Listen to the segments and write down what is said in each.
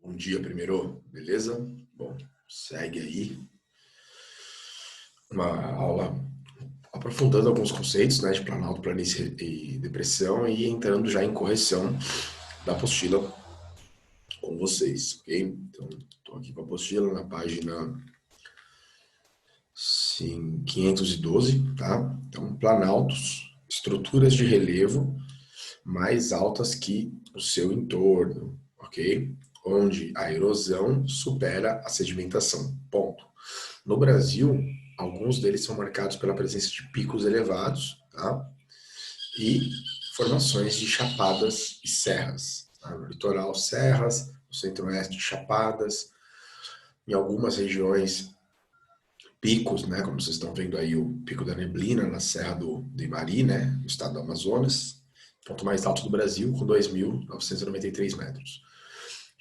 Bom dia, primeiro, beleza? Bom, segue aí uma aula aprofundando alguns conceitos, né, de planalto, planície e depressão e entrando já em correção da apostila com vocês, ok? Então, estou aqui com a apostila na página 512, tá? Então, planaltos, estruturas de relevo mais altas que o seu entorno, ok? Onde a erosão supera a sedimentação. Ponto. No Brasil, alguns deles são marcados pela presença de picos elevados, tá? E formações de chapadas e serras. Tá? No litoral, serras, no centro-oeste, chapadas. Em algumas regiões, picos, né? Como vocês estão vendo aí, o Pico da Neblina, na Serra do Imari, né? No estado do Amazonas. Ponto mais alto do Brasil, com 2.993 metros.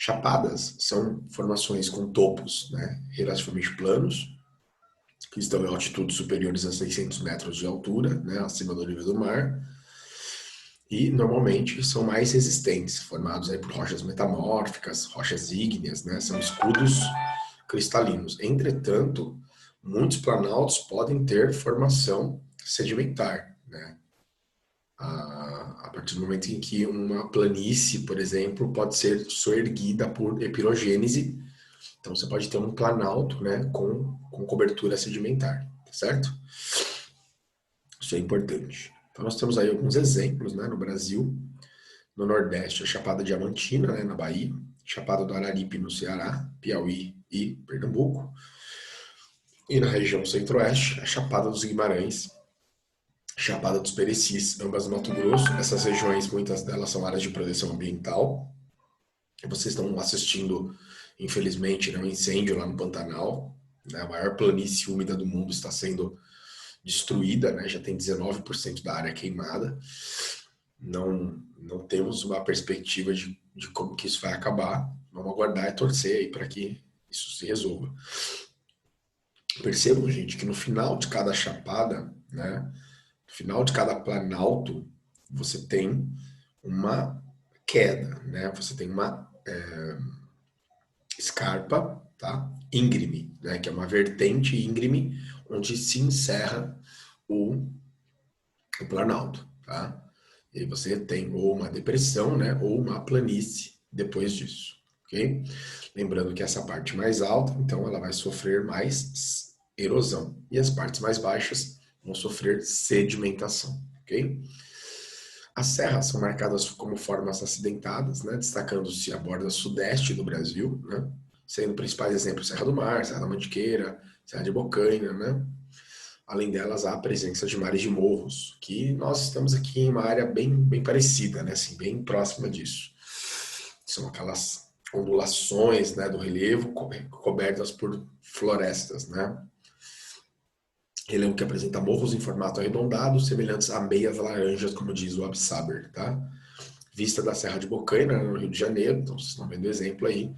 Chapadas são formações com topos, né, relativamente planos, que estão em altitudes superiores a 600 metros de altura, né, acima do nível do mar, e normalmente são mais resistentes, formados aí por rochas metamórficas, rochas ígneas, né, são escudos cristalinos. Entretanto, muitos planaltos podem ter formação sedimentar, né, a partir do momento em que uma planície, por exemplo, pode ser soerguida por epirogênese. Então você pode ter um planalto, né, com cobertura sedimentar, tá certo? Isso é importante. Então nós temos aí alguns exemplos, né, no Brasil, no Nordeste, a Chapada Diamantina, né, na Bahia, Chapada do Araripe no Ceará, Piauí e Pernambuco, e na região Centro-Oeste, a Chapada dos Guimarães, Chapada dos Perecis, ambas no Mato Grosso. Essas regiões, muitas delas são áreas de proteção ambiental. Vocês estão assistindo, infelizmente, né, um incêndio lá no Pantanal, né, a maior planície úmida do mundo está sendo destruída, né, já tem 19% da área queimada. Não temos uma perspectiva de como que isso vai acabar. Vamos aguardar e torcer aí para que isso se resolva. Percebam, gente, que no final de cada chapada, né, no final de cada planalto, você tem uma queda, né? Você tem uma escarpa, tá? Íngreme, né? Que é uma vertente íngreme onde se encerra o, o planalto, tá? E aí você tem ou uma depressão, né? Ou uma planície depois disso, ok? Lembrando que essa parte mais alta, então, ela vai sofrer mais erosão e as partes mais baixas vão sofrer sedimentação, ok? As serras são marcadas como formas acidentadas, né, destacando-se a borda sudeste do Brasil, né, sendo principais exemplos Serra do Mar, Serra da Mantiqueira, Serra de Bocaina, né. Além delas, há a presença de mares de morros, que nós estamos aqui em uma área bem parecida, né, assim, bem próxima disso. São aquelas ondulações, né, do relevo cobertas por florestas, né. Relevo que apresenta morros em formato arredondado, semelhantes a meias laranjas, como diz o Absaber, tá? Vista da Serra de Bocaina, no Rio de Janeiro, então vocês estão vendo o exemplo aí.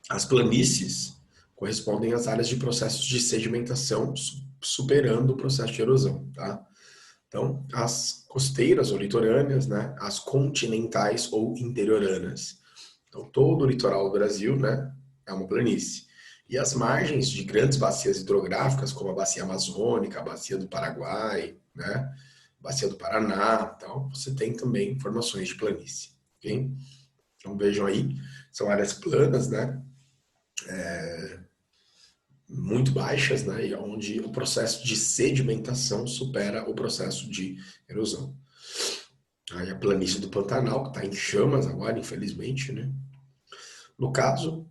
As planícies correspondem às áreas de processos de sedimentação, superando o processo de erosão, tá? Então, as costeiras ou litorâneas, né? As continentais ou interioranas. Então, todo o litoral do Brasil, né? É uma planície. E as margens de grandes bacias hidrográficas, como a Bacia Amazônica, a Bacia do Paraguai, né? Bacia do Paraná, então você tem também formações de planície, ok? Então vejam aí, são áreas planas, né? Muito baixas, né? E onde o processo de sedimentação supera o processo de erosão. Aí a planície do Pantanal, que está em chamas agora, infelizmente, né? No caso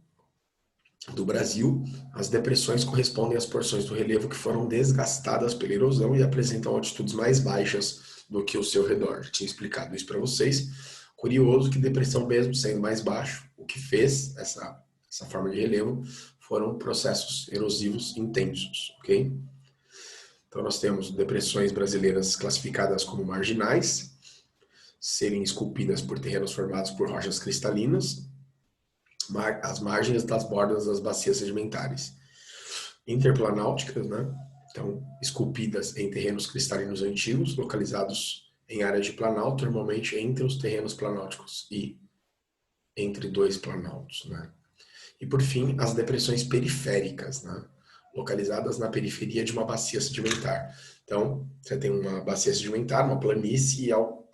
do Brasil, as depressões correspondem às porções do relevo que foram desgastadas pela erosão e apresentam altitudes mais baixas do que o seu redor. Já tinha explicado isso para vocês. Curioso que depressão, mesmo sendo mais baixo, o que fez essa forma de relevo foram processos erosivos intensos, ok? Então nós temos depressões brasileiras classificadas como marginais, serem esculpidas por terrenos formados por rochas cristalinas, as margens das bordas das bacias sedimentares. Interplanáuticas, né? Então, esculpidas em terrenos cristalinos antigos, localizados em áreas de planalto, normalmente entre os terrenos planáuticos e entre dois planaltos, né? E por fim, as depressões periféricas, né? Localizadas na periferia de uma bacia sedimentar. Então, você tem uma bacia sedimentar, uma planície, e ao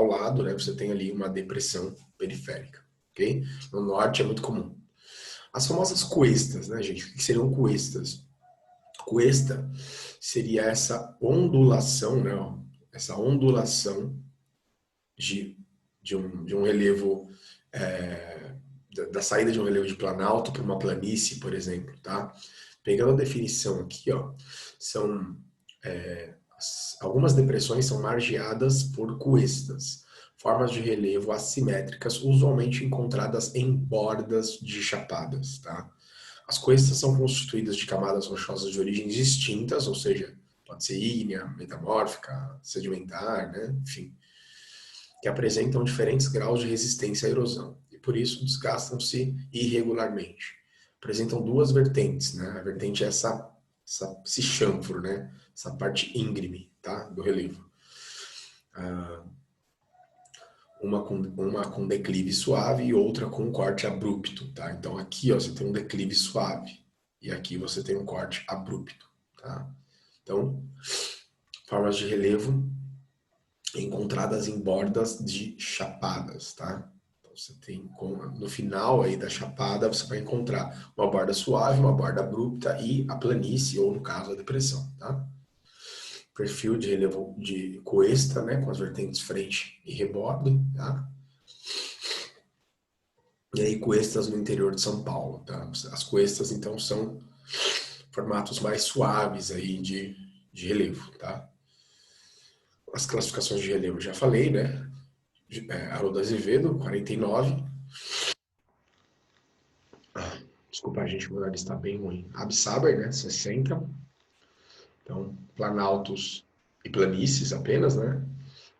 lado, né, você tem ali uma depressão periférica, ok? No norte é muito comum. As famosas cuestas, né, gente? O que seriam cuestas? Cuesta seria essa ondulação, né? Ó, essa ondulação de um relevo, da saída de um relevo de planalto para uma planície, por exemplo, tá? Pegando a definição aqui, ó, são algumas depressões são margeadas por cuestas, formas de relevo assimétricas, usualmente encontradas em bordas de chapadas, tá? As cuestas são constituídas de camadas rochosas de origens distintas, ou seja, pode ser ígnea, metamórfica, sedimentar, né? Enfim, que apresentam diferentes graus de resistência à erosão e por isso desgastam-se irregularmente. Apresentam duas vertentes, né? A vertente é esse chanfro, né? Essa parte íngreme, tá? Do relevo. Uma com declive suave e outra com um corte abrupto, tá? Então aqui, ó, você tem um declive suave e aqui você tem um corte abrupto, tá? Então, formas de relevo encontradas em bordas de chapadas, tá? Então você tem no final aí da chapada você vai encontrar uma borda suave, uma borda abrupta e a planície ou no caso a depressão, tá? Perfil de relevo de cuesta, né, com as vertentes frente e rebordo, tá? E aí cuestas no interior de São Paulo, tá? As cuestas então são formatos mais suaves aí de relevo, tá? As classificações de relevo já falei, né? Haroldo Azevedo, 49. Desculpa, gente, meu nariz está bem ruim. Absaber, né? 60. Então, planaltos e planícies apenas, né?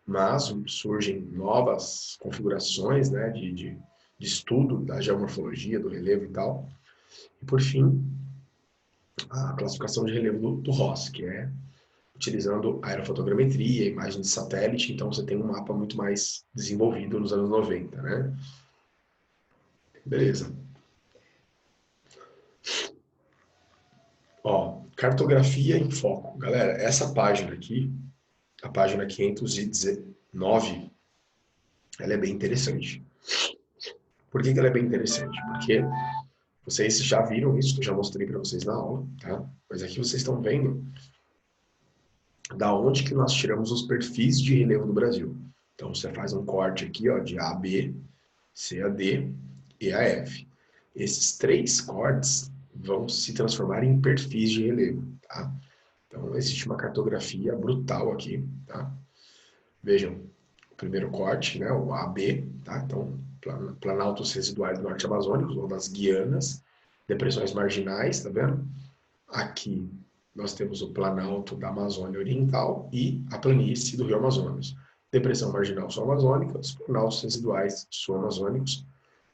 Mas surgem novas configurações, né? De estudo da geomorfologia, do relevo e tal. E, por fim, a classificação de relevo do Ross, que é utilizando aerofotogrametria, imagem de satélite. Então, você tem um mapa muito mais desenvolvido nos anos 90, né? Beleza. Ó, cartografia em foco. Galera, essa página aqui, a página 519, ela é bem interessante. Por que ela é bem interessante? Porque vocês já viram isso, que eu já mostrei para vocês na aula, tá? Mas aqui vocês estão vendo da onde que nós tiramos os perfis de relevo do Brasil. Então, você faz um corte aqui, ó, de A a B, C a D e a F. Esses três cortes vão se transformar em perfis de relevo, tá? Então, existe uma cartografia brutal aqui, tá? Vejam, o primeiro corte, né, o AB, tá? Então, planaltos residuais do norte amazônico, ou das Guianas, depressões marginais, tá vendo? Aqui nós temos o planalto da Amazônia Oriental e a planície do Rio Amazonas. Depressão marginal sul-amazônica, os planaltos residuais sul-amazônicos,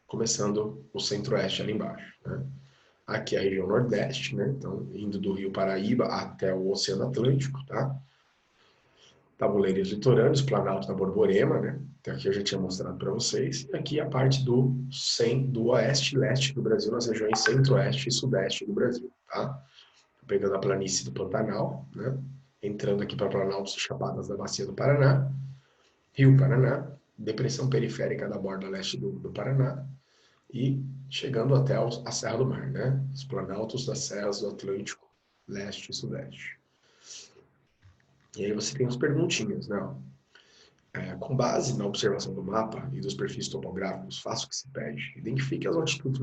começando o centro-oeste ali embaixo, né? Aqui é a região nordeste, né? Então, indo do Rio Paraíba até o Oceano Atlântico, tá? Tabuleiros litorâneos, Planalto da Borborema, né? Então, aqui eu já tinha mostrado para vocês. E aqui a parte do oeste e leste do Brasil, nas regiões centro-oeste e sudeste do Brasil, tá? Pegando a planície do Pantanal, né? Entrando aqui para Planaltos e Chapadas da Bacia do Paraná, Rio Paraná, depressão periférica da borda leste do Paraná, e chegando até a Serra do Mar, né? Os planaltos das serras do Atlântico, leste e sudeste. E aí você tem as perguntinhas, né? Com base na observação do mapa e dos perfis topográficos, faça o que se pede. Identifique as altitudes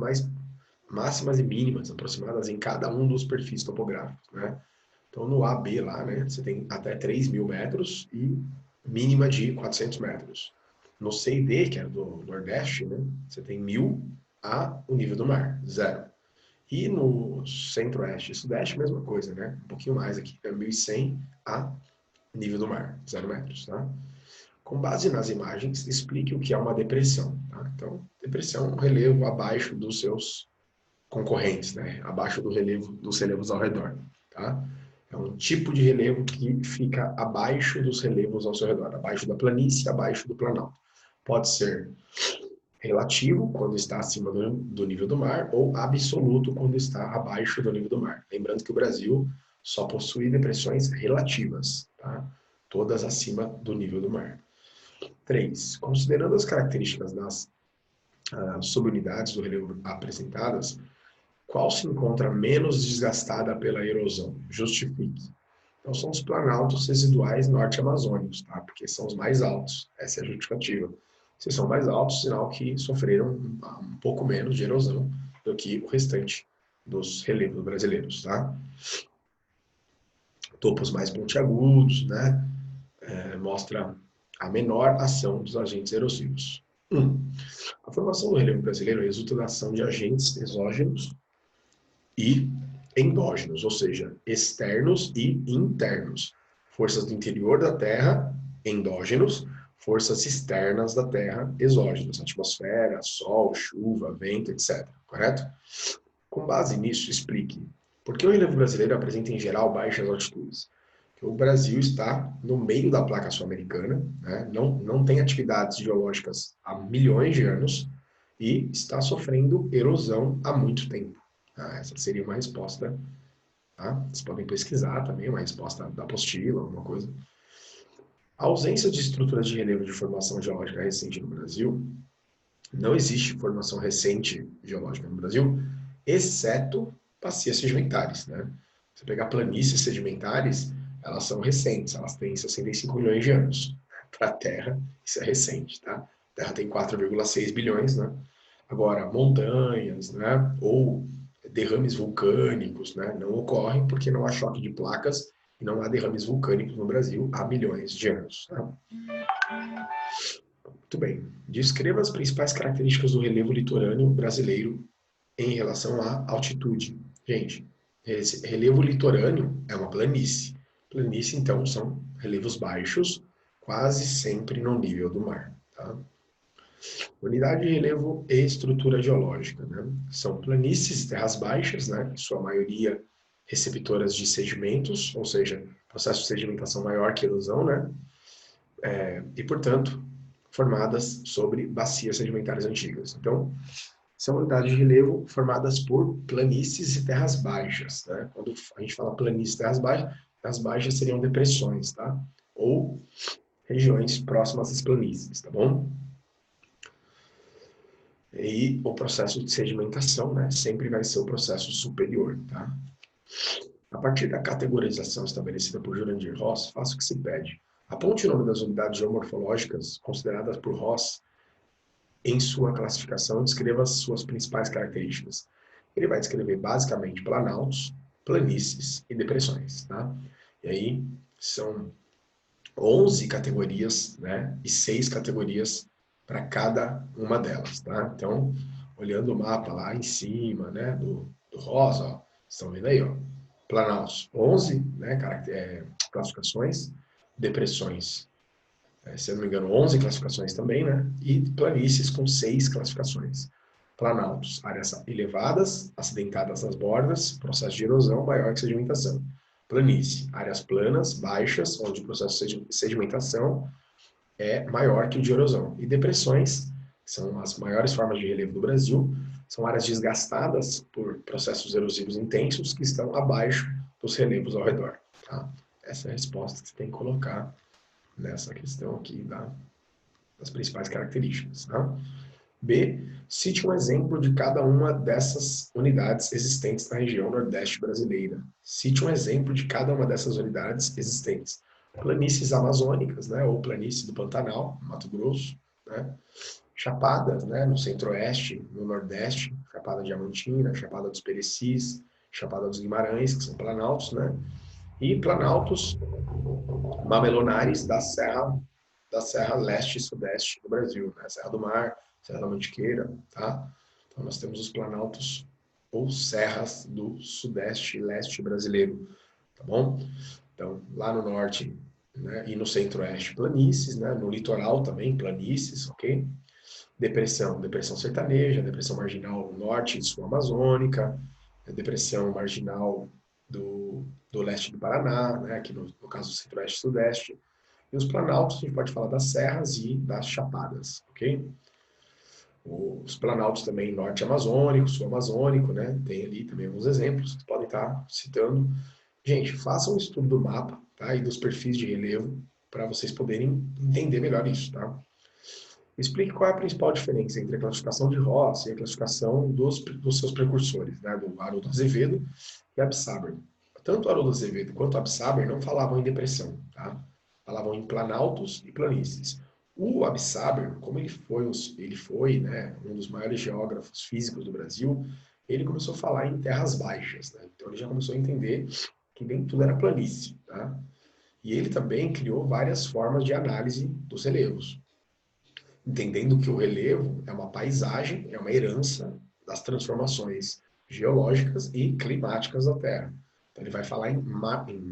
máximas e mínimas aproximadas em cada um dos perfis topográficos, né? Então, no AB lá, né, você tem até 3.000 metros e mínima de 400 metros. No C e D, que é do Nordeste, né, você tem 1.000 a o nível do mar, 0. E no Centro-Oeste e Sudeste, mesma coisa, né? Um pouquinho mais aqui, é 1.100 a nível do mar, 0 metros, tá? Com base nas imagens, explique o que é uma depressão, tá? Então, depressão é um relevo abaixo dos seus concorrentes, né? Abaixo do relevo, dos relevos ao redor, tá? É um tipo de relevo que fica abaixo dos relevos ao seu redor, abaixo da planície, abaixo do planalto. Pode ser relativo, quando está acima do nível do mar, ou absoluto, quando está abaixo do nível do mar. Lembrando que o Brasil só possui depressões relativas, tá? Todas acima do nível do mar. 3. Considerando as características das subunidades do relevo apresentadas, qual se encontra menos desgastada pela erosão? Justifique. Então, são os planaltos residuais norte-amazônicos, tá? Porque são os mais altos. Essa é a justificativa. Se são mais altos, sinal que sofreram um pouco menos de erosão do que o restante dos relevos brasileiros, tá? Topos mais pontiagudos, né? Mostra a menor ação dos agentes erosivos. 1. A formação do relevo brasileiro resulta da ação de agentes exógenos e endógenos, ou seja, externos e internos. Forças do interior da Terra, endógenos, forças externas da Terra, exógenos, atmosfera, sol, chuva, vento, etc. Correto? Com base nisso, explique por que o relevo brasileiro apresenta em geral baixas altitudes. O Brasil está no meio da placa sul-americana, né? Não tem atividades geológicas há milhões de anos e está sofrendo erosão há muito tempo. Essa seria uma resposta. Tá? Vocês podem pesquisar também, uma resposta da apostila, alguma coisa. A ausência de estruturas de relevo de formação geológica recente no Brasil, não existe formação recente geológica no Brasil, exceto bacias sedimentares. Né? Se pegar planícies sedimentares, elas são recentes, elas têm 65 milhões de anos. Para a Terra, isso é recente. Tá? A Terra tem 4,6 bilhões, né? Agora, montanhas, né, ou derrames vulcânicos, né, não ocorrem porque não há choque de placas e não há derrames vulcânicos no Brasil há milhões de anos. Tá? Muito bem. Descreva as principais características do relevo litorâneo brasileiro em relação à altitude. Gente, esse relevo litorâneo é uma planície. Planície, então, são relevos baixos, quase sempre no nível do mar. Tá? Unidade de relevo e estrutura geológica. Né? São planícies e terras baixas, né? Em sua maioria receptoras de sedimentos, ou seja, processo de sedimentação maior que erosão, né? E, portanto, formadas sobre bacias sedimentares antigas. Então, são unidades de relevo formadas por planícies e terras baixas. Né? Quando a gente fala planícies e terras baixas seriam depressões, tá? Ou regiões próximas às planícies, tá bom? E o processo de sedimentação, né, sempre vai ser o processo superior, tá? A partir da categorização estabelecida por Jurandir Ross, faça o que se pede. Aponte o nome das unidades geomorfológicas consideradas por Ross em sua classificação e descreva as suas principais características. Ele vai descrever basicamente planaltos, planícies e depressões, tá? E aí são 11 categorias, né, e 6 categorias para cada uma delas, tá? Então, olhando o mapa lá em cima, né, do rosa, ó, estão vendo aí, ó, planaltos, 11, né, classificações, depressões, se eu não me engano, 11 classificações também, né, e planícies com 6 classificações. Planaltos, áreas elevadas, acidentadas nas bordas, processo de erosão maior que sedimentação. Planície, áreas planas, baixas, onde o processo de sedimentação é maior que o de erosão. E depressões, que são as maiores formas de relevo do Brasil, são áreas desgastadas por processos erosivos intensos que estão abaixo dos relevos ao redor. Tá? Essa é a resposta que você tem que colocar nessa questão aqui das principais características. Tá? B. Cite um exemplo de cada uma dessas unidades existentes na região Nordeste brasileira. Cite um exemplo de cada uma dessas unidades existentes. Planícies amazônicas, né, ou planície do Pantanal, Mato Grosso, né, chapadas, né, no Centro-Oeste, no Nordeste, Chapada Diamantina, Chapada dos Perecis, Chapada dos Guimarães, que são planaltos, né, e planaltos mamelonares da Serra Leste e Sudeste do Brasil, né, Serra do Mar, Serra da Mantiqueira, tá? Então nós temos os planaltos ou serras do Sudeste e Leste brasileiro, tá bom? Então, lá no Norte, né, e no Centro-Oeste, planícies, né? No litoral também, planícies, ok? Depressão sertaneja, depressão marginal norte e sul amazônica, depressão marginal do leste do Paraná, né? Aqui no caso do Centro-Oeste e Sudeste. E os planaltos, a gente pode falar das serras e das chapadas, ok? Os planaltos também norte amazônico, sul amazônico, né? Tem ali também alguns exemplos que podem estar citando. Gente, façam um estudo do mapa, tá? E dos perfis de relevo para vocês poderem entender melhor isso, tá? Explique qual é a principal diferença entre a classificação de Ross e a classificação dos seus precursores, né? Do Haroldo Azevedo e Absaber. Tanto o Haroldo Azevedo quanto o Absaber não falavam em depressão, tá? Falavam em planaltos e planícies. O Absaber, como ele foi, né, um dos maiores geógrafos físicos do Brasil, ele começou a falar em terras baixas, né? Então ele já começou a entender que nem tudo era planície, tá? E ele também criou várias formas de análise dos relevos, entendendo que o relevo é uma paisagem, é uma herança das transformações geológicas e climáticas da Terra. Então ele vai falar em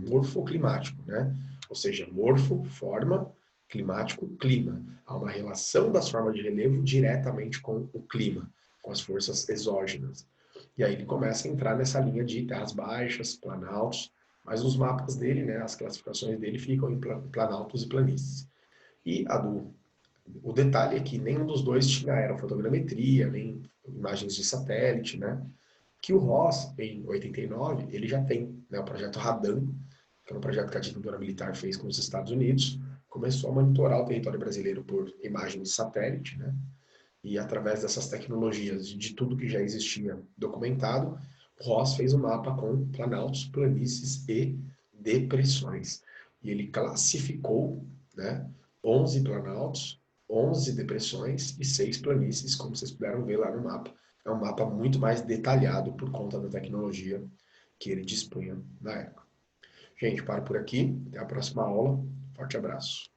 morfoclimático, né? Ou seja, morfo, forma, climático, clima. Há uma relação das formas de relevo diretamente com o clima, com as forças exógenas. E aí ele começa a entrar nessa linha de terras baixas, planaltos, mas os mapas dele, né, as classificações dele ficam em planaltos e planícies. E o detalhe é que nenhum dos dois tinha aerofotogrametria, nem imagens de satélite, né? Que o Ross, em 89, ele já tem, né, o projeto Radan, que é um projeto que a ditadura militar fez com os Estados Unidos, começou a monitorar o território brasileiro por imagens de satélite, né? E através dessas tecnologias, de tudo que já existia documentado, o Ross fez um mapa com planaltos, planícies e depressões. E ele classificou, né, 11 planaltos, 11 depressões e 6 planícies, como vocês puderam ver lá no mapa. É um mapa muito mais detalhado por conta da tecnologia que ele dispunha na época. Gente, paro por aqui. Até a próxima aula. Forte abraço.